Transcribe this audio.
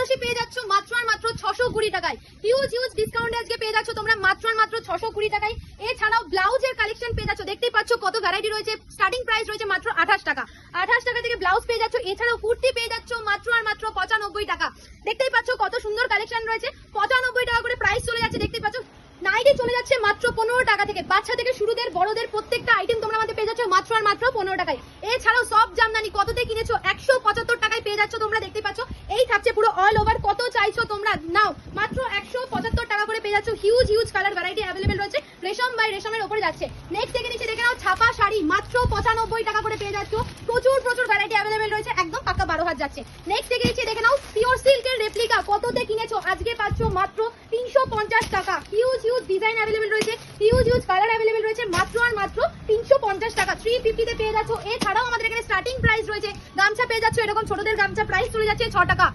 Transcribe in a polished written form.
বেনারসি পেয়ে যাচ্ছ মাত্র আর মাত্র 620 টাকায়। হিউজ ডিসকাউন্টে আজকে পেয়ে যাচ্ছ তোমরা মাত্র আর মাত্র 620 টাকায়। এছাড়াও ব্লাউজের কালেকশন পেয়ে যাচ্ছ, দেখতেই পাচ্ছ কত ভ্যারাইটি রয়েছে। স্টার্টিং প্রাইস রয়েছে মাত্র 28 টাকা। 28 টাকা থেকে ব্লাউজ পেয়ে যাচ্ছ। এছাড়াও কুর্তি পেয়ে যাচ্ছ মাত্র আর মাত্র 95 টাকা। দেখতেই পাচ্ছ কত সুন্দর কালেকশন রয়েছে। 95 টাকা করে প্রাইস চলে যাচ্ছে। দেখতেই পাচ্ছ নাইটি চলে যাচ্ছে মাত্র 15 টাকা থেকে। বাচ্চা থেকে শুরুদের বড়দের প্রত্যেকটা আইটেম তোমরা আমাদের পেয়ে যাচ্ছ মাত্র আর মাত্র 15 টাকায়। এছাড়াও সব জামদানি কততে কিনেছো 175 টাকায় পেয়ে যাচ্ছ তোমরা। দেখতে পাচ্ছ এই থাকছে পুরো অল ওভার। কত চাইছো তোমরা নাও, মাত্র 175 টাকা করে পেয়ে যাচ্ছ। হিউজ কালার ভ্যারাইটি অ্যাভেলেবেল রয়েছে। রেশম বাই রেশমের উপরে যাচ্ছে। নেক্সট দেখে নিচে দেখে নাও ছাপা শাড়ি মাত্র 95 টাকা করে পেয়ে যাচ্ছ। প্রচুর ভ্যারাইটি অ্যাভেলেবেল রয়েছে, একদম পাকা 12 হাত যাচ্ছে। নেক্সট দেখে নিচে দেখে নাও পিওর সিল্কের রেপ্লিকা কততে কিনেছো আজকে পাচ্ছ মাত্র 350 টাকা। হিউজ ডিজাইন অ্যাভেলেবেল রয়েছে, হিউজ কালার অ্যাভেলেবেল রয়েছে। মাত্র আর মাত্র 350 টাকা 350 তে পেয়ে যাচ্ছ। এছাড়াও আমাদের এখানে স্টার্টিং প্রাইস রয়েছে। গামছা পেয়ে যাচ্ছ এরকম ছোটদের গামছা প্রাইস চলে যাচ্ছে 6 টাকা।